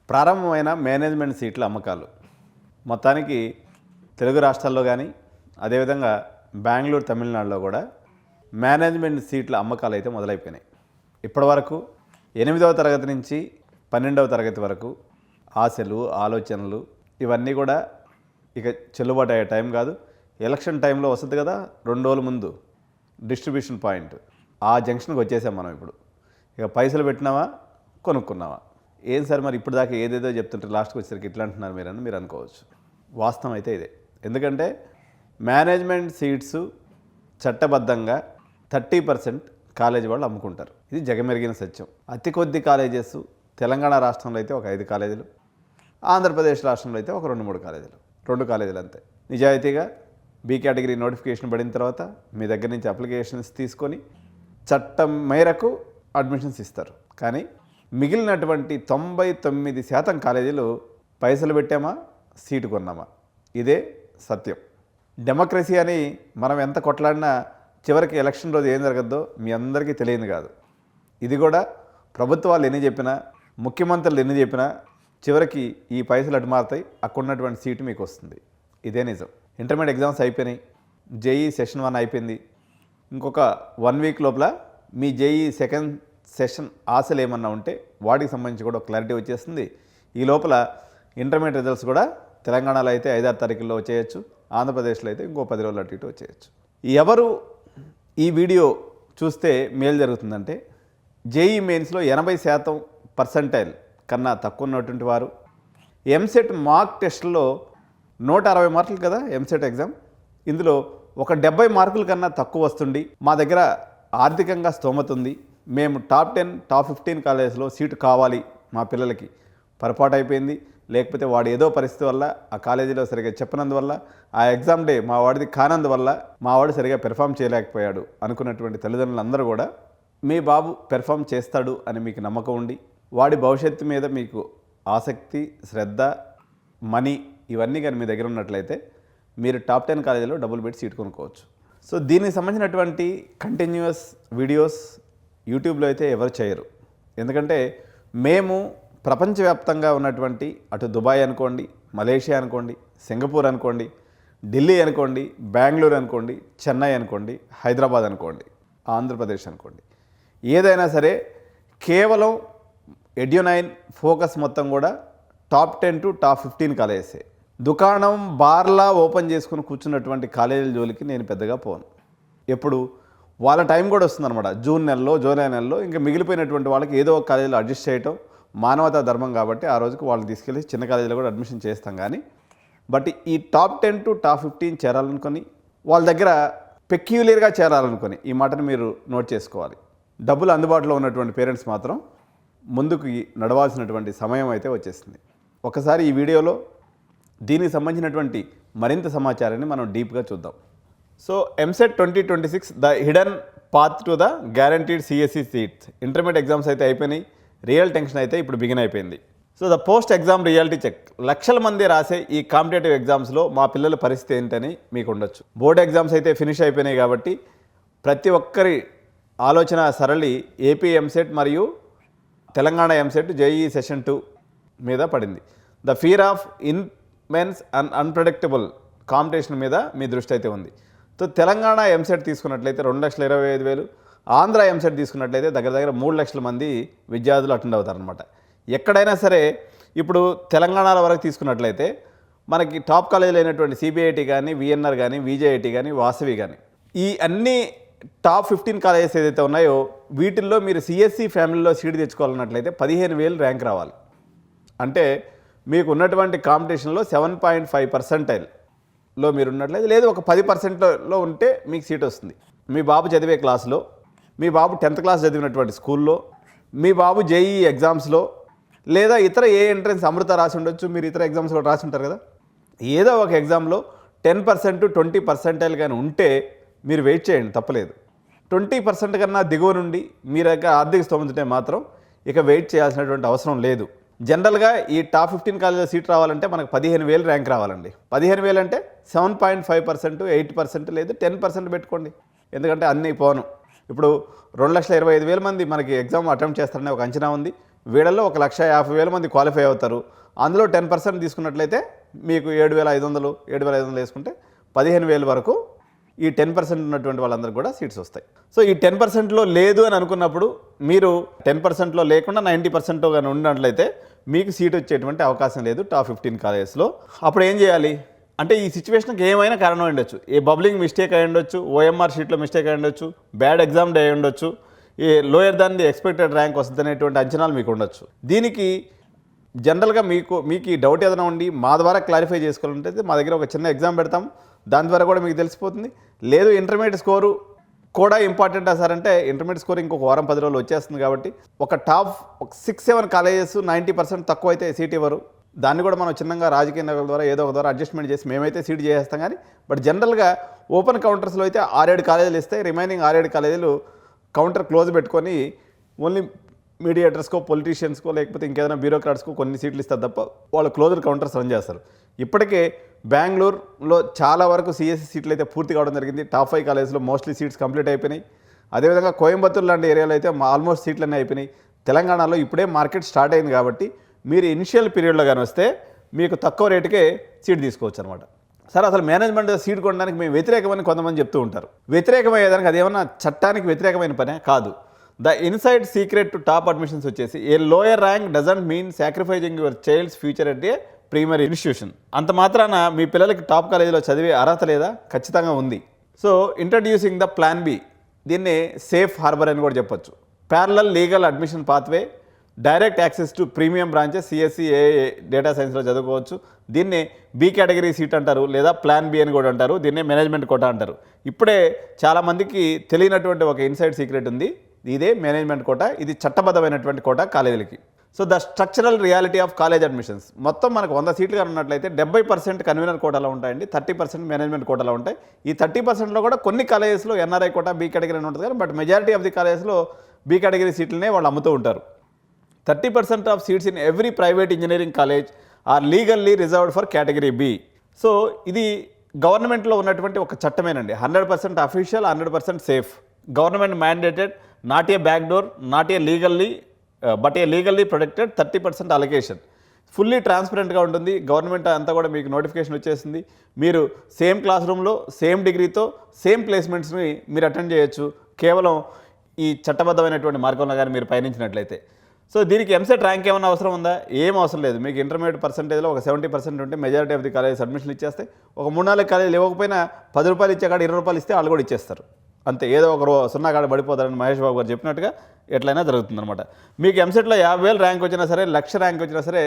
ప్రారంభమైన మేనేజ్మెంట్ సీట్ల అమ్మకాలు మొత్తానికి తెలుగు రాష్ట్రాల్లో కానీ అదేవిధంగా బెంగళూరు తమిళనాడులో కూడా మేనేజ్మెంట్ సీట్ల అమ్మకాలు అయితే మొదలైపోయినాయి. ఇప్పటివరకు 8వ తరగతి నుంచి 12వ తరగతి వరకు ఆశలు ఆలోచనలు ఇవన్నీ కూడా ఇక చెల్లుబాటు అయ్యే టైం కాదు. ఎలక్షన్ టైంలో వస్తుంది కదా, 2 రోజుల ముందు డిస్ట్రిబ్యూషన్ పాయింట్, ఆ జంక్షన్కి వచ్చేసాం మనం. ఇప్పుడు ఇక పైసలు పెట్టినావా కొనుక్కున్నావా, ఏం సార్ మరి ఇప్పుడు దాకా ఏదేదో చెప్తుంటే లాస్ట్కి వచ్చేసరికి ఇట్లా అంటున్నారు మీరు అనుకోవచ్చు. వాస్తవం అయితే ఇదే. ఎందుకంటే మేనేజ్మెంట్ సీట్స్ చట్టబద్ధంగా 30% కాలేజీ వాళ్ళు అమ్ముకుంటారు. ఇది జగమెరిగిన సత్యం. అతి కొద్ది కాలేజెస్ తెలంగాణ రాష్ట్రంలో అయితే ఒక 5 కాలేజీలు, ఆంధ్రప్రదేశ్ రాష్ట్రంలో అయితే ఒక 2-3 కాలేజీలు, 2 కాలేజీలు అంతే. నిజాయితీగా బి కేటగిరీ నోటిఫికేషన్ పడిన తర్వాత మీ దగ్గర నుంచి అప్లికేషన్స్ తీసుకొని చట్టం మేరకు అడ్మిషన్స్ ఇస్తారు. కానీ మిగిలినటువంటి 99% కాలేజీలు పైసలు పెట్టామా సీటు కొన్నామా, ఇదే సత్యం. డెమోక్రసీ అని మనం ఎంత కొట్లాడినా చివరికి ఎలక్షన్ రోజు ఏం జరగద్దో మీ అందరికీ తెలియదు కాదు. ఇది కూడా ప్రభుత్వాలు ఎన్ని చెప్పినా, ముఖ్యమంత్రులు ఎన్ని చెప్పినా చివరికి ఈ పైసలు అటు మారుతాయి, అక్కడ ఉన్నటువంటి సీటు మీకు వస్తుంది. ఇదే నిజం. ఇంటర్మీడియట్ ఎగ్జామ్స్ అయిపోయినాయి, జేఈ సెషన్ 1 అయిపోయింది. ఇంకొక 1 వీక్ లోపల మీ జేఈ సెకండ్ సెషన్ ఆశలు ఏమన్నా ఉంటే వాటికి సంబంధించి కూడా క్లారిటీ వచ్చేస్తుంది. ఈ లోపల ఇంటర్మీడియట్ రిజల్ట్స్ కూడా తెలంగాణలో అయితే 5-6 తారీఖుల్లో వచ్చేయచ్చు, ఆంధ్రప్రదేశ్లో అయితే ఇంకో 10 రోజులు అటు ఇటు వచ్చేయచ్చు. ఎవరు ఈ వీడియో చూస్తే మేలు జరుగుతుందంటే, జేఈ మెయిన్స్లో 80% కన్నా తక్కువ ఉన్నటువంటి వారు, ఎంసెట్ మార్క్ టెస్ట్లో 160 మార్కులు కదా ఎంసెట్ ఎగ్జామ్, ఇందులో ఒక 70 మార్కుల కన్నా తక్కువ వస్తుండి మా దగ్గర ఆర్థికంగా స్తోమత ఉంది, మేము టాప్ 10 టాప్ 15 కాలేజెస్లో సీటు కావాలి మా పిల్లలకి, పొరపాటు అయిపోయింది, లేకపోతే వాడు ఏదో పరిస్థితి వల్ల ఆ కాలేజీలో సరిగా చెప్పనందువల్ల, ఆ ఎగ్జామ్ డే మా వాడిది కానందువల్ల మా వాడు సరిగా పెర్ఫామ్ చేయలేకపోయాడు అనుకున్నటువంటి తల్లిదండ్రులందరూ కూడా మీ బాబు పెర్ఫామ్ చేస్తాడు అని మీకు నమ్మకం ఉండి, వాడి భవిష్యత్తు మీద మీకు ఆసక్తి, శ్రద్ధ, మనీ ఇవన్నీ కానీ మీ దగ్గర ఉన్నట్లయితే మీరు టాప్ 10 కాలేజీలో డబ్బులు పెట్టి సీట్ కొనుక్కోవచ్చు. సో దీనికి సంబంధించినటువంటి కంటిన్యూస్ వీడియోస్ యూట్యూబ్లో అయితే ఎవరు చేయరు. ఎందుకంటే మేము ప్రపంచవ్యాప్తంగా ఉన్నటువంటి అటు దుబాయ్ అనుకోండి, మలేషియా అనుకోండి, సింగపూర్ అనుకోండి, ఢిల్లీ అనుకోండి, బెంగళూరు అనుకోండి, చెన్నై అనుకోండి, హైదరాబాద్ అనుకోండి, ఆంధ్రప్రదేశ్ అనుకోండి, ఏదైనా సరే కేవలం ఎడ్యునైన్ ఫోకస్ మొత్తం కూడా టాప్ 10 టు టాప్ 15 కాలేజెసే. దుకాణం బార్లా ఓపెన్ చేసుకుని కూర్చున్నటువంటి కాలేజీల జోలికి నేను పెద్దగా పోను. ఎప్పుడు వాళ్ళ టైం కూడా వస్తుందన్నమాట. జూన్ నెలలో, జూలై నెలలో ఇంకా మిగిలిపోయినటువంటి వాళ్ళకి ఏదో ఒక కాలేజీలో అడ్జస్ట్ చేయటం మానవతా ధర్మం కాబట్టి ఆ రోజుకి వాళ్ళు తీసుకెళ్ళి చిన్న కాలేజీలో కూడా అడ్మిషన్ చేస్తాం. కానీ బట్ ఈ టాప్ 10 టు టాప్ 15 చేరాలనుకొని, వాళ్ళ దగ్గర పెక్యులర్గా చేరాలనుకొని, ఈ మాటను మీరు నోట్ చేసుకోవాలి. డబ్బులు అందుబాటులో ఉన్నటువంటి పేరెంట్స్ మాత్రం ముందుకు నడవాల్సినటువంటి సమయం అయితే వచ్చేసింది. ఒకసారి ఈ వీడియోలో దీనికి సంబంధించినటువంటి మరింత సమాచారాన్ని మనం డీప్గా చూద్దాం. So EAMCET 2026 the hidden path to the guaranteed CSC seats. Intermediate exams అయితే అయిపోయినాయి, రియల్ టెన్షన్ అయితే ఇప్పుడు బిగిన్ అయిపోయింది. So the post exam reality check. లక్షల మంది రాసే ఈ కాంపిటేటివ్ ఎగ్జామ్స్లో మా పిల్లల పరిస్థితి ఏంటని మీకు ఉండొచ్చు. బోర్డ్ ఎగ్జామ్స్ అయితే ఫినిష్ అయిపోయినాయి కాబట్టి ప్రతి ఒక్కరి ఆలోచన సరళి ఏపీ ఎంసెట్ మరియు తెలంగాణ ఎంసెట్ జేఈ సెషన్ 2 మీద పడింది. The fear of immense and unpredictable competition మీద మీ దృష్టి అయితే ఉంది. సో తెలంగాణ ఎంసెట్ తీసుకున్నట్లయితే 2,25,000, ఆంధ్ర ఎంసెట్ తీసుకున్నట్లయితే దగ్గర 3 లక్షల మంది విద్యార్థులు అటెండ్ అవుతారనమాట. ఎక్కడైనా సరే ఇప్పుడు తెలంగాణలో వరకు తీసుకున్నట్లయితే మనకి టాప్ కాలేజీలు అయినటువంటి సిబిఐటి కానీ, విఎన్ఆర్ కానీ, విజేఐటి కానీ, వాసవి కానీ, ఈ అన్ని టాప్ 15 కాలేజెస్ ఏదైతే ఉన్నాయో వీటిల్లో మీరు సిఎస్సి ఫ్యామిలీలో సీట్ తెచ్చుకోవాలన్నట్లయితే 15,000 ర్యాంక్ రావాలి. అంటే మీకు ఉన్నటువంటి కాంపిటీషన్లో 7.5%లో మీరు ఉన్నట్లయితే, లేదు ఒక 10%లో ఉంటే మీకు సీట్ వస్తుంది. మీ బాబు చదివే క్లాస్లో, మీ బాబు 10th క్లాస్ చదివినటువంటి స్కూల్లో, మీ బాబు జేఈ ఎగ్జామ్స్లో, లేదా ఇతర ఏ ఎంట్రన్స్ అమృత రాసి ఉండొచ్చు, మీరు ఇతర ఎగ్జామ్స్ కూడా రాసి ఉంటారు కదా, ఏదో ఒక ఎగ్జామ్లో 10% 20% కానీ ఉంటే మీరు వెయిట్ చేయండి, తప్పలేదు. 20% కన్నా దిగువ నుండి మీరు యొక్క ఆర్థిక స్తోమత ఉంటే మాత్రం ఇక వెయిట్ చేయాల్సినటువంటి అవసరం లేదు. జనరల్గా ఈ టాప్ 15 కాలేజీలో సీట్ రావాలంటే మనకు 15,000 ర్యాంక్ రావాలండి. 15,000 అంటే 7.5%, 8% లేదు 10% పెట్టుకోండి. ఎందుకంటే అన్నీ పోను. ఇప్పుడు 2,25,000 మంది మనకి ఎగ్జామ్ అటెంప్ట్ చేస్తారనే ఒక అంచనా ఉంది. వీళ్ళల్లో 1,50,000 మంది క్వాలిఫై అవుతారు. అందులో 10% తీసుకున్నట్లయితే మీకు 7,500 వేసుకుంటే 15,000 వరకు ఈ 10% ఉన్నటువంటి వాళ్ళందరికీ కూడా సీట్స్ వస్తాయి. సో ఈ 10%లో లేదు అని అనుకున్నప్పుడు మీరు 10%లో లేకుండా 90% కానీ ఉన్నట్లయితే మీకు సీట్ వచ్చేటువంటి అవకాశం లేదు టాప్ 15 కాలేజెస్లో. అప్పుడు ఏం చేయాలి అంటే ఈ సిచ్యువేషన్కి ఏమైనా కారణం ఉండొచ్చు. ఏ బబ్లింగ్ మిస్టేక్ అయి ఉండొచ్చు, ఓఎంఆర్ షీట్లో మిస్టేక్ అయి ఉండొచ్చు, బ్యాడ్ ఎగ్జామ్ డే అయి ఉండొచ్చు, ఏ lower than the expected rank వస్తుంది అనేటువంటి అంచనాలు మీకు ఉండొచ్చు. దీనికి జనరల్గా మీకు ఈ డౌట్ ఏదైనా ఉండి మా ద్వారా క్లారిఫై చేసుకోవాలంటే మా దగ్గర ఒక చిన్న ఎగ్జామ్ పెడతాం, దాని ద్వారా కూడా మీకు తెలిసిపోతుంది. లేదు ఇంటర్మీడియట్ స్కోరు కూడా ఇంపార్టెంట్ సార్ అంటే ఇంటర్మీడియట్ స్కోర్ ఇంకొక వారం 10 రోజులు వచ్చేస్తుంది కాబట్టి ఒక టాప్ 6-7 కాలేజెస్ 90% తక్కువ అయితే సీట్ ఇవ్వరు. దాన్ని కూడా మనం చిన్నగా రాజకీయ నాయకుల ద్వారా ఏదో ఒక ద్వారా అడ్జస్ట్మెంట్ చేసి మేమైతే సీట్ చేసేస్తాం. కానీ బట్ జనరల్గా ఓపెన్ కౌంటర్స్లో అయితే 6-7 కాలేజీలు ఇస్తాయి. రిమైనింగ్ 6-7 కాలేజీలు కౌంటర్ క్లోజ్ పెట్టుకొని ఓన్లీ మీడియేటర్స్కో, పొలిటీషియన్స్కో, లేకపోతే ఇంకేదైనా బ్యూరోక్రాట్స్కో కొన్ని సీట్లు ఇస్తారు తప్ప వాళ్ళు క్లోజ్డ్ కౌంటర్స్ రన్ చేస్తారు. ఇప్పటికే బెంగళూరులో చాలా వరకు సిఎస్సి సీట్లు అయితే పూర్తి కావడం జరిగింది. టాప్ 5 కాలేజ్లో మోస్ట్లీ సీట్స్ కంప్లీట్ అయిపోయినాయి. అదేవిధంగా కోయంబత్తూరు లాంటి ఏరియాలో అయితే ఆల్మోస్ట్ సీట్లన్నీ అయిపోయినాయి. తెలంగాణలో ఇప్పుడే మార్కెట్ స్టార్ట్ అయింది కాబట్టి మీరు ఇనిషియల్ పీరియడ్లో కానీ వస్తే మీకు తక్కువ రేటుకే సీట్ తీసుకోవచ్చు అనమాట. సార్ అసలు మేనేజ్మెంట్ సీట్ కొనడానికి మేము వ్యతిరేకమని కొంతమంది చెప్తూ ఉంటారు. వ్యతిరేకమయ్యేదానికి అదేమన్నా చట్టానికి వ్యతిరేకమైన పనే కాదు. The inside secret to top admissions వచ్చేసి a lower rank doesn't mean sacrificing your child's future at a primary institution. అంత మాత్రాన మీ పిల్లలకి టాప్ కాలేజీలో చదివే అర్హత లేదా? ఖచ్చితంగా ఉంది. So introducing the plan B, దీన్ని సేఫ్ హార్బర్ అని కూడా చెప్పొచ్చు. Parallel legal admission pathway, direct access to premium branches, CSC, AI, data సైన్స్లో చదువుకోవచ్చు. దీన్నే బి కేటగిరీ సీట్ అంటారు, లేదా ప్లాన్ బి అని కూడా అంటారు. దీన్నే మేనేజ్మెంట్ కోటా అంటారు. ఇప్పుడే చాలామందికి తెలియనటువంటి ఒక ఇన్సైడ్ సీక్రెట్ ఉంది, ఇదే మేనేజ్మెంట్ కోటా. ఇది చట్టబద్ధమైనటువంటి కోటా కాలేజీలకి. So the structural reality of college admissions, మొత్తం మనకు 100 సీట్లు ఉన్నట్లయితే 70% కన్వీనర్ కోటాలో ఉంటాయండి, 30% మేనేజ్మెంట్ కోటాలో ఉంటాయి. ఈ 30%లో కూడా కొన్ని కాలేజెస్లో ఎన్ఆర్ఐ కోటా బి కేటగిరీ అని ఉంటుంది, కానీ బట్ మెజారిటీ ఆఫ్ ది కాలేజెస్లో బి కేటగిరీ సీట్లనే వాళ్ళు అమ్ముతూ ఉంటారు. 30% of seats in every private engineering college are legally reserved for category B. So ఇది గవర్నమెంట్లో ఉన్నటువంటి ఒక చట్టమేనండి. 100% official, 100% safe. Government mandated, not a back door, not a legally but a legally protected 30% allocation. Fully ట్రాన్స్పరెంట్గా ఉంటుంది. Government అంతా కూడా మీకు నోటిఫికేషన్ వచ్చేసింది. మీరు సేమ్ క్లాస్ రూమ్లో సేమ్ డిగ్రీతో సేమ్ ప్లేస్మెంట్స్ని మీరు అటెండ్ చేయొచ్చు, కేవలం ఈ చట్టబద్ధమైనటువంటి మార్గంలో కానీ మీరు పయనించినట్లయితే. సో దీనికి ఎంసెట్ ర్యాంక్ ఏమైనా అవసరం ఉందా? ఏం అవసరం లేదు. మీకు ఇంటర్మీడియట్ పర్సెంటేజ్లో ఒక 70% ఉంటే మెజారిటీ ఆఫ్ ది కాలేజెస్ అడ్మిషన్లు ఇచ్చేస్తే, ఒక 3-4 కాలేజీలు ఇవ్వకపోయినా 10 రూపాయలు ఇచ్చే కాడ 20 రూపాయలు ఇస్తే వాళ్ళు కూడా ఇచ్చేస్తారు. అంతే, ఏదో ఒక సున్నా కాడ పడిపోతారని మహేష్ బాబు గారు చెప్పినట్టుగా ఎట్లయినా జరుగుతుందన్నమాట. మీకు ఎంసెట్లో 50,000 ర్యాంక్ వచ్చినా సరే, 1,00,000 ర్యాంక్ వచ్చినా సరే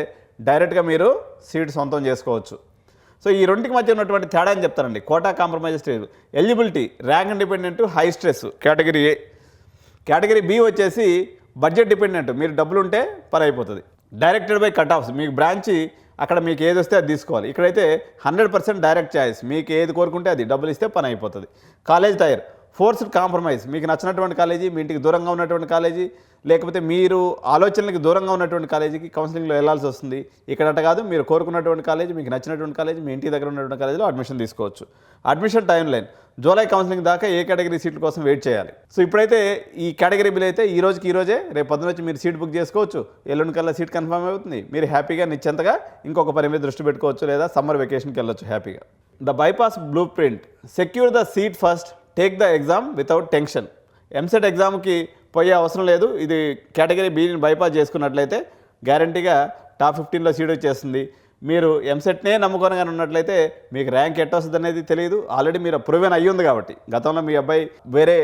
డైరెక్ట్గా మీరు సీట్ సొంతం చేసుకోవచ్చు. సో ఈ రెండింటికి మధ్య ఉన్నటువంటి తేడా అని చెప్తారండి. Quota compromise stage. Eligibility rank independent, high stress category A. Category B వచ్చేసి బడ్జెట్ డిపెండెంట్, మీరు డబ్బులు ఉంటే పని అయిపోతుంది. డైరెక్టెడ్ బై కట్ ఆఫ్స్, మీకు బ్రాంచ్ అక్కడ మీకు ఏది వస్తే అది తీసుకోవాలి. ఇక్కడైతే 100% డైరెక్ట్ చాయిస్, మీకు ఏది కోరుకుంటే అది, డబ్బులు ఇస్తే పని అయిపోతుంది. కాలేజ్ టైర్, ఫోర్స్డ్ కాంప్రమైజ్, మీకు నచ్చినటువంటి కాలేజీ, మీ ఇంటికి దూరంగా ఉన్నటువంటి కాలేజీ, లేకపోతే మీరు ఆలోచనలకు దూరంగా ఉన్నటువంటి కాలేజీకి కౌన్సిలింగ్లో వెళ్ళాల్సి వస్తుంది. ఇక్కడట కాదు, మీరు కోరుకున్నటువంటి కాలేజీ, మీకు నచ్చినటువంటి కాలేజీ, మీ ఇంటి దగ్గర ఉన్నటువంటి కాలేజీలో అడ్మిషన్ తీసుకోవచ్చు. Admission time line, July counselling దాకా ఏ కేటగిరీ సీట్ల కోసం వెయిట్ చేయాలి. సో ఇప్పుడైతే ఈ కేటగిరీ బిల్ అయితే ఈ రోజే, రేపు పొద్దున వచ్చి మీరు సీట్ బుక్ చేసుకోవచ్చు. ఎల్లుండి కల్లా సీట్ కన్ఫర్మ్ అవుతుంది. మీరు హ్యాపీగా నిశ్చింతగా ఇంకొక పని మీద దృష్టి పెట్టుకోవచ్చు, లేదా సమ్మర్ వెకేషన్కి వెళ్ళొచ్చు హ్యాపీగా. The bypass blue print, secure the seat first, take the exam without tension. EAMCET ఎగ్జామ్కి పోయే అవసరం లేదు. ఇది కేటగిరీ బిని బైపాస్ చేసుకున్నట్లయితే గ్యారంటీగా టాప్ 15లో సీట్ వచ్చేస్తుంది. మీరు ఎంసెట్నే నమ్ముకొని ఉన్నట్లయితే మీకు ర్యాంక్ ఎట్టొస్తుంది అనేది తెలియదు. ఆల్రెడీ మీరు ప్రూవెన్ అయ్యి ఉంది కాబట్టి, గతంలో మీ అబ్బాయి వేరే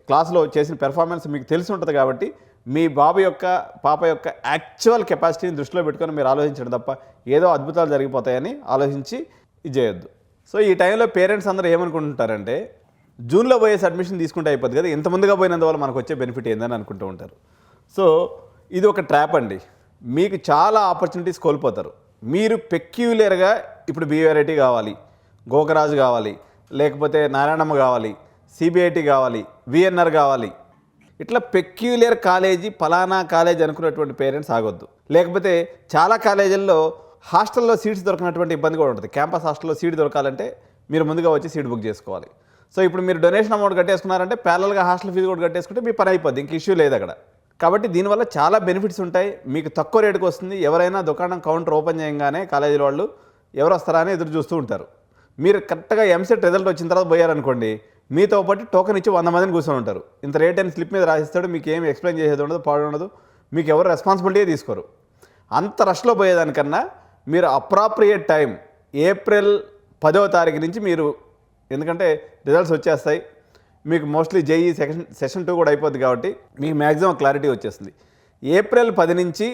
క్లాస్లో చేసిన పెర్ఫార్మెన్స్ మీకు తెలిసి ఉంటుంది కాబట్టి, మీ బాబు యొక్క పాప యొక్క యాక్చువల్ కెపాసిటీని దృష్టిలో పెట్టుకొని మీరు ఆలోచించడం తప్ప ఏదో అద్భుతాలు జరిగిపోతాయని ఆలోచించి ఇది చేయొద్దు. సో ఈ టైంలో పేరెంట్స్ అందరూ ఏమనుకుంటుంటారంటే, జూన్లో పోయేసి అడ్మిషన్ తీసుకుంటే అయిపోద్ది కదా, ఇంత ముందుగా పోయినందువల్ల మనకు వచ్చే బెనిఫిట్ ఏందని అనుకుంటూ ఉంటారు. సో ఇది ఒక ట్రాప్ అండి. మీకు చాలా ఆపర్చునిటీస్ కోల్పోతారు. మీరు పెక్యులర్గా ఇప్పుడు బీఆర్ఐటీ కావాలి, గోకరాజు కావాలి, లేకపోతే నారాయణమ్మ కావాలి, సిబిఐటి కావాలి, విఎన్ఆర్ కావాలి, ఇట్లా పెక్యులర్ కాలేజీ ఫలానా కాలేజ్ అనుకున్నటువంటి పేరెంట్స్ ఆగొద్దు. లేకపోతే చాలా కాలేజీల్లో హాస్టల్లో సీట్స్ దొరికినటువంటి ఇబ్బంది కూడా ఉంటుంది. క్యాంపస్ హాస్టల్లో సీట్ దొరకాలంటే మీరు ముందుగా వచ్చి సీట్ బుక్ చేసుకోవాలి. సో ఇప్పుడు మీరు డొనేషన్ అమౌంట్ కట్టేసుకున్నారంటే ప్యారల్గా హాస్టల్ ఫీజు కూడా కట్టేసుకుంటే మీ పని అయిపోద్ది, ఇంక ఇష్యూ లేదు అక్కడ. కాబట్టి దీనివల్ల చాలా బెనిఫిట్స్ ఉంటాయి. మీకు తక్కువ రేటుకి వస్తుంది. ఎవరైనా దుకాణం కౌంటర్ ఓపెన్ చేయగానే కాలేజీల వాళ్ళు ఎవరు వస్తారా అని ఎదురు చూస్తూ ఉంటారు. మీరు కరెక్ట్గా ఎంసెట్ రిజల్ట్ వచ్చిన తర్వాత పోయారనుకోండి, మీతో పాటు టోకెన్ ఇచ్చి 100 మందిని కూర్చొని ఉంటారు. ఇంత రేట్ అని స్లిప్ మీద రాసిస్తాడు. మీకు ఏమి ఎక్స్ప్లెయిన్ చేసేది ఉండదు, పాడు ఉండదు. మీకు ఎవరు రెస్పాన్సిబిలిటీ తీసుకోరు. అంత రష్లో పోయేదానికన్నా మీరు అప్రాప్రియేట్ టైం ఏప్రిల్ 10వ తారీఖు నుంచి మీరు, ఎందుకంటే రిజల్ట్స్ వచ్చేస్తాయి, మీకు మోస్ట్లీ జేఈ సెషన్ 2 కూడా అయిపోద్ది కాబట్టి మీకు మ్యాక్సిమం క్లారిటీ వచ్చేస్తుంది. ఏప్రిల్ 10 నుంచి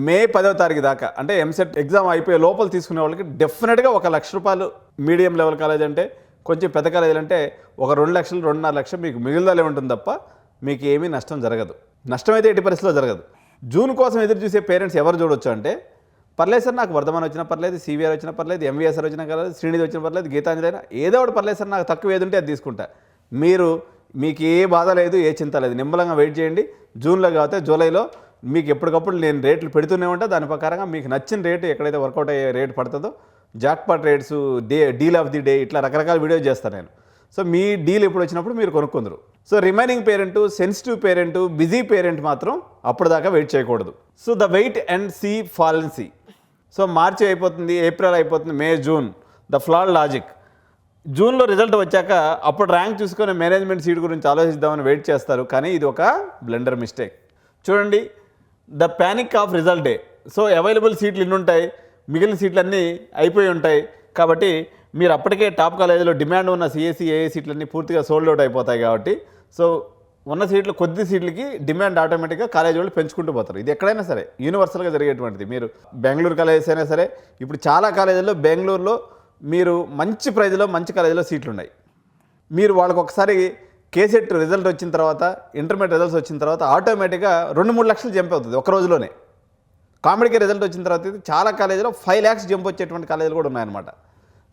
మే 10వ తారీఖు దాకా, అంటే ఎంసెట్ ఎగ్జామ్ అయిపోయే లోపల తీసుకునే వాళ్ళకి డెఫినెట్గా 1 లక్ష రూపాయలు, మీడియం లెవెల్ కాలేజ్ అంటే, కొంచెం పెద్ద కాలేజీలు అంటే 2 లక్షలు 2.5 లక్షలు మీకు మిగిలిదలే ఉంటుంది తప్ప మీకు ఏమీ నష్టం జరగదు. నష్టం అయితే ఎట్టి పరిస్థితిలో జరగదు. జూన్ కోసం ఎదురు చూసే పేరెంట్స్ ఎవరు చూడొచ్చు అంటే, పర్లేదు సార్ నాకు వర్ధమాన్ వచ్చినా పర్లేదు, సివిఆర్ వచ్చినా పర్లేదు, ఎంవీఎస్ఆర్ వచ్చినా పర్లేదు, శ్రీనిధి వచ్చినా పర్లేదు, గీతాంజలి అయినా ఏదో ఒకటి పర్లేదు సార్, నాకు తక్కువ ఏది ఉంటే అది తీసుకుంటా. మీకు ఏ బాధ లేదు, ఏ చింత లేదు. నిమ్మలంగా వెయిట్ చేయండి. జూన్లో కాకపోతే జూలైలో మీకు ఎప్పటికప్పుడు నేను రేట్లు పెడుతూనే ఉంటా. దాని ప్రకారంగా మీకు నచ్చిన రేటు ఎక్కడైతే వర్కౌట్ అయ్యే రేటు పడుతుందో, jackpot rates, deal of the day, ఇట్లా రకరకాల వీడియోస్ చేస్తాను నేను. సో మీ డీల్ ఎప్పుడు వచ్చినప్పుడు మీరు కొనుక్కుందరు. So remaining parent, sensitive parent, busy parent మాత్రం అప్పుడు దాకా వెయిట్ చేయకూడదు. So the wait and see fallacy. సో మార్చి అయిపోతుంది, ఏప్రిల్ అయిపోతుంది, May, June, the flawed logic. జూన్లో రిజల్ట్ వచ్చాక అప్పుడు ర్యాంక్ చూసుకొని మేనేజ్మెంట్ సీట్ గురించి ఆలోచిద్దామని వెయిట్ చేస్తారు. కానీ ఇది ఒక బ్లెండర్ మిస్టేక్. చూడండి, the panic of result day. So available సీట్లు ఇన్ని ఉంటాయి, మిగిలిన సీట్లన్నీ అయిపోయి ఉంటాయి. కాబట్టి మీరు అప్పటికే టాప్ కాలేజీలో డిమాండ్ ఉన్న సిఎస్సి, ఏఏ సీట్లన్నీ పూర్తిగా సోల్డ్ అవుట్ అయిపోతాయి. కాబట్టి సో ఉన్న సీట్లు, కొద్ది సీట్లకి డిమాండ్ ఆటోమేటిక్గా కాలేజీ వాళ్ళు పెంచుకుంటూ పోతారు. ఇది ఎక్కడైనా సరే యూనివర్సల్గా జరిగేటువంటిది. మీరు బెంగళూరు కాలేజెస్ అయినా సరే, ఇప్పుడు చాలా కాలేజీల్లో బెంగళూరులో మీరు మంచి ప్రైజ్లో మంచి కాలేజీలో సీట్లు ఉన్నాయి. మీరు వాళ్ళకి ఒకసారి కేసెట్ రిజల్ట్ వచ్చిన తర్వాత, ఇంటర్మీడియట్ రిజల్ట్స్ వచ్చిన తర్వాత ఆటోమేటిక్గా 2-3 లక్షలు జంప్ అవుతుంది ఒక రోజులోనే. కామెడీకి రిజల్ట్ వచ్చిన తర్వాత చాలా కాలేజీలో 5 lakhs జంప్ వచ్చేటువంటి కాలేజీలు కూడా ఉన్నాయన్నమాట.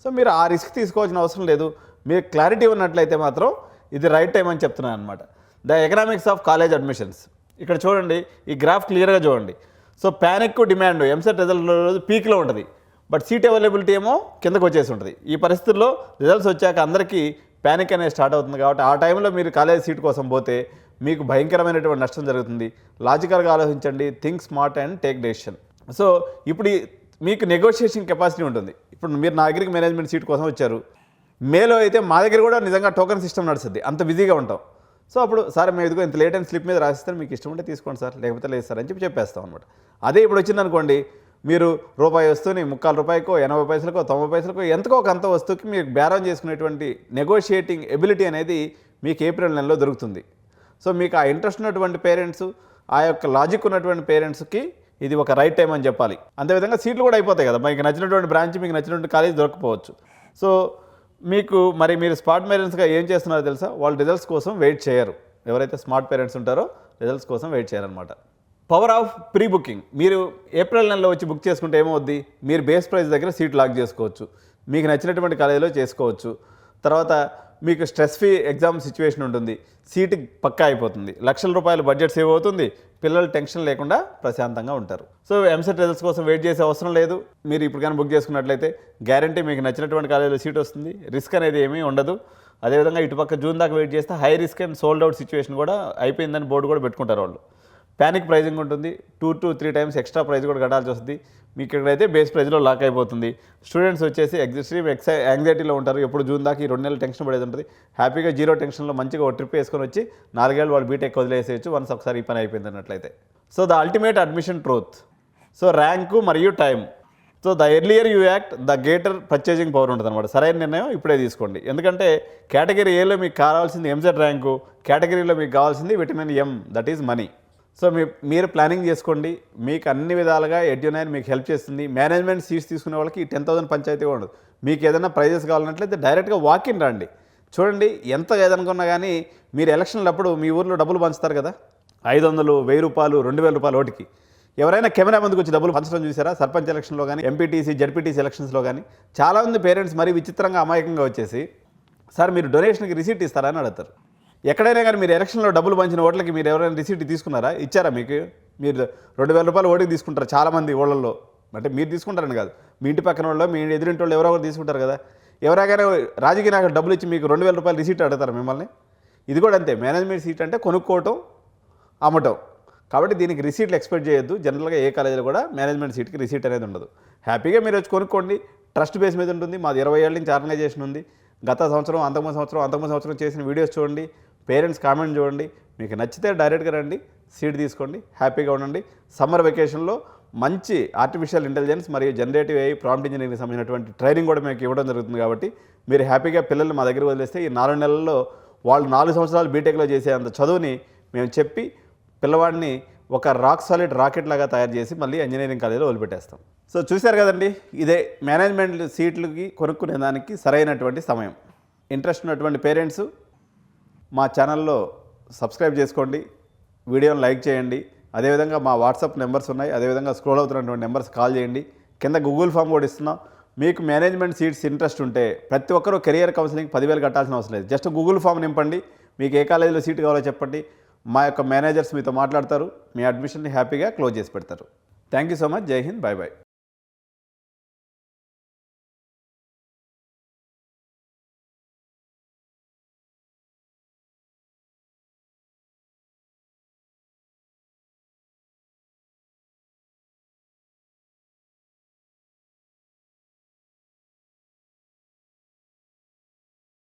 సో మీరు ఆ రిస్క్ తీసుకోవాల్సిన అవసరం లేదు. మీరు క్లారిటీ ఉన్నట్లయితే మాత్రం ఇది రైట్ టైం అని చెప్తున్నాను అనమాట. The economics of college admissions. ఇక్కడ చూడండి, ఈ గ్రాఫ్ క్లియర్గా చూడండి. So panic demand EAMCET result రోజు పీక్లో ఉంటుంది, బట్ సీట్ అవైలబిలిటీ ఏమో కిందకు వచ్చేసి ఉంటుంది. ఈ పరిస్థితుల్లో రిజల్ట్స్ వచ్చాక అందరికీ ప్యానిక్ అనేది స్టార్ట్ అవుతుంది. కాబట్టి ఆ టైంలో మీరు కాలేజ్ సీట్ కోసం పోతే మీకు భయంకరమైనటువంటి నష్టం జరుగుతుంది. లాజికల్గా ఆలోచించండి, think smart and take decision. So ఇప్పుడు మీకు నెగోషియేషన్ కెపాసిటీ ఉంటుంది. ఇప్పుడు మీరు నా దగ్గరికి మేనేజ్మెంట్ సీట్ కోసం వచ్చారు. మేలో అయితే మా దగ్గర కూడా నిజంగా టోకెన్ సిస్టమ్ నడుస్తుంది, అంత బిజీగా ఉంటాం. సో అప్పుడు సార్ మేము ఇదిగో ఇంత లేట్ అండ్ స్లిప్ మీద రాసిస్తాను, మీకు ఇష్టం ఉంటే తీసుకోండి సార్, లేకపోతే లేదు సార్ అని చెప్పేస్తాం అనమాట. అదే ఇప్పుడు వచ్చిందనుకోండి, మీరు రూపాయి వస్తువుని 3/4 రూపాయకో, 80 పైసలకో, 90 పైసలకో, ఎంతకో ఒక అంత వస్తువుకి మీకు బేరం చేసుకునేటువంటి నెగోషియేటింగ్ ఎబిలిటీ అనేది మీకు ఏప్రిల్ నెలలో దొరుకుతుంది. సో మీకు ఆ ఇంట్రెస్ట్ ఉన్నటువంటి పేరెంట్స్, ఆ యొక్క లాజిక్ ఉన్నటువంటి పేరెంట్స్కి ఇది ఒక రైట్ టైం అని చెప్పాలి. అంతేవిధంగా సీట్లు కూడా అయిపోతాయి కదా, మీకు నచ్చినటువంటి బ్రాంచ్, మీకు నచ్చినటువంటి కాలేజ్ దొరకపోవచ్చు. సో మీరు స్మార్ట్ పేరెంట్స్గా ఏం చేస్తున్నారో తెలుసా, వాళ్ళు రిజల్ట్స్ కోసం వెయిట్ చేయరు. ఎవరైతే స్మార్ట్ పేరెంట్స్ ఉంటారో రిజల్ట్స్ కోసం వెయిట్ చేయరనమాట. Power of pre booking. మీరు ఏప్రిల్ నెలలో వచ్చి బుక్ చేసుకుంటే ఏమవుద్ది, మీరు బేస్ ప్రైస్ దగ్గర సీట్ లాక్ చేసుకోవచ్చు, మీకు నచ్చినటువంటి కాలేజీలో చేసుకోవచ్చు. తర్వాత మీకు స్ట్రెస్ ఫ్రీ ఎగ్జామ్ సిచ్యువేషన్ ఉంటుంది, సీటు పక్కా అయిపోతుంది, లక్షల రూపాయల బడ్జెట్ సేవ్ అవుతుంది, పిల్లలు టెన్షన్ లేకుండా ప్రశాంతంగా ఉంటారు. సో ఎంసెట్ రిజల్ట్స్ కోసం వెయిట్ చేసే అవసరం లేదు. మీరు ఇప్పుడు కానీ బుక్ చేసుకున్నట్లయితే గ్యారంటీ మీకు నచ్చినటువంటి కాలేజీలో సీట్ వస్తుంది, రిస్క్ అనేది ఏమీ ఉండదు. అదేవిధంగా ఇటుపక్క జూన్ దాకా వెయిట్ చేస్తే high risk and sold out situation కూడా అయిపోయిందని బోర్డు కూడా పెట్టుకుంటారు వాళ్ళు. ప్యానిక్ ప్రైజింగ్ ఉంటుంది, 2 to 3 times ఎక్స్ట్రా ప్రైజ్ కూడా కట్టాల్సి వస్తుంది. మీకు ఇక్కడైతే బేస్ ప్రైజ్లో లాక్ అయిపోతుంది. స్టూడెంట్స్ వచ్చేసి ఎగ్జిస్ట్రీమ్ యాంగ్జైటీలో ఉంటారు. ఎప్పుడు జూన్ దాకా ఈ 2 నెలలు టెన్షన్ పడేది ఉంటుంది. హ్యాపీగా 0 టెన్షన్లో మంచిగా ఒక ట్రిప్ వేసుకొని వచ్చి 4 ఏళ్ళు వాళ్ళు బీటెక్ వదిలేసేయచ్చు వన్స్ ఒకసారి ఈ పని అయిపోయింది అన్నట్లయితే. So the ultimate admission truth. So rank మరియు time. So the earlier you act, the greater purchasing power ఉంటుంది అనమాట. సరైన నిర్ణయం ఇప్పుడే తీసుకోండి. ఎందుకంటే కేటగిరీ ఏలో మీకు కావాల్సింది ఎంసెట్ ర్యాంకు, కేటగిరీలో మీకు కావాల్సింది vitamin M, that is money. So మీరు ప్లానింగ్ చేసుకోండి. మీకు అన్ని విధాలుగా ఎడ్యునైన్ మీకు హెల్ప్ చేస్తుంది. మేనేజ్మెంట్ సీట్స్ తీసుకునే వాళ్ళకి 10,000 పంచాయతీ ఉండదు. మీకు ఏదైనా ప్రైజెస్ కావాలన్నట్లయితే డైరెక్ట్గా వాకిన్ రండి. చూడండి, ఎంత ఏదనుకున్నా కానీ మీరు ఎలక్షన్లప్పుడు మీ ఊర్లో డబ్బులు పంచుతారు కదా, 500, 1000 రూపాయలు, 2000 రూపాయలు ఓటుకి. ఎవరైనా కెమెరా ముందుకు వచ్చి డబ్బులు పంచడం చూసారా? సర్పంచ్ ఎలక్షన్లో కానీ, ఎంపీటీసీ, జడ్పీటీసీ ఎలక్షన్స్లో కానీ చాలామంది పేరెంట్స్ మరీ విచిత్రంగా అమాయకంగా వచ్చేసి, సార్ మీరు డొనేషన్కి రిసీట్ ఇస్తారా అని అడుగుతారు. ఎక్కడైనా కానీ మీరు ఎలక్షన్లో డబ్బులు పంచిన ఓట్లకి మీరు ఎవరైనా రిసీట్ తీసుకున్నారా? ఇచ్చారా? మీరు 2000 రూపాయలు ఓటుకి తీసుకుంటారు చాలామంది ఓళ్ళల్లో. అంటే మీరు తీసుకుంటారని కాదు, మీ ఇంటి పక్కన వాళ్ళు, మీ ఎదురింటి వాళ్ళు ఎవరో ఒకరు తీసుకుంటారు కదా. ఎవరైనా రాజకీయ నాయకులు డబ్బులు ఇచ్చి మీకు 2000 రూపాయలు రిసీట్ అడుగుతారు మిమ్మల్ని. ఇది కూడా అంతే. మేనేజ్మెంట్ సీట్ అంటే కొనుక్కోవటం, అమ్మటం. కాబట్టి దీనికి రిసీట్లు ఎక్స్పెక్ట్ చేయొద్దు. జనరల్గా ఏ కాలేజీలో కూడా మేనేజ్మెంట్ సీట్కి రిసీట్ అనేది ఉండదు. హ్యాపీగా మీరు వచ్చి కొనుక్కోండి. ట్రస్ట్ బేస్ మీద ఉంటుంది. మాది 20 ఏళ్ళ నుంచి ఆర్గనైజేషన్ ఉంది. గత సంవత్సరం, అంతకుముందు సంవత్సరం చేసిన వీడియోస్ చూడండి, పేరెంట్స్ కామెంట్ చూడండి. మీకు నచ్చితే డైరెక్ట్గా రండి, సీట్ తీసుకోండి, హ్యాపీగా ఉండండి. సమ్మర్ వెకేషన్లో మంచి ఆర్టిఫిషియల్ ఇంటెలిజెన్స్ మరియు జనరేటివ్ AI, ప్రాంప్ట్ ఇంజనీరింగ్కి సంబంధించినటువంటి ట్రైనింగ్ కూడా మీకు ఇవ్వడం జరుగుతుంది. కాబట్టి మీరు హ్యాపీగా పిల్లల్ని మా దగ్గర వదిలేస్తే ఈ 4 నెలల్లో వాళ్ళు 4 సంవత్సరాలు బీటెక్లో చేసే అంత చదువుని మేము చెప్పి పిల్లవాడిని ఒక రాక్ సాలిడ్ రాకెట్ లాగా తయారు చేసి మళ్ళీ ఇంజనీరింగ్ కాలేజీలో వదిలిపెట్టేస్తాం. సో చూశారు కదండి, ఇదే మేనేజ్మెంట్ సీట్లకి కొనుక్కునే దానికి సరైనటువంటి సమయం. ఇంట్రెస్ట్ ఉన్నటువంటి పేరెంట్స్ మా ఛానల్లో సబ్స్క్రైబ్ చేసుకోండి, వీడియోని లైక్ చేయండి. అదేవిధంగా మా వాట్సాప్ నెంబర్స్ ఉన్నాయి, అదేవిధంగా స్క్రోల్ అవుతున్నటువంటి నెంబర్స్ కాల్ చేయండి. కింద గూగుల్ ఫామ్ కూడా ఇస్తున్నాం. మీకు మేనేజ్మెంట్ సీట్స్ ఇంట్రెస్ట్ ఉంటే ప్రతి ఒక్కరూ కెరియర్ కౌన్సిలింగ్ 10,000 కట్టాల్సిన అవసరం లేదు. జస్ట్ గూగుల్ ఫామ్ నింపండి, మీకు ఏ కాలేజీలో సీట్ కావాలో చెప్పండి. మా యొక్క మేనేజర్స్ మీతో మాట్లాడతారు, మీ అడ్మిషన్ని హ్యాపీగా క్లోజ్ చేసి పెడతారు. Thank you so much. జై హింద్. By by.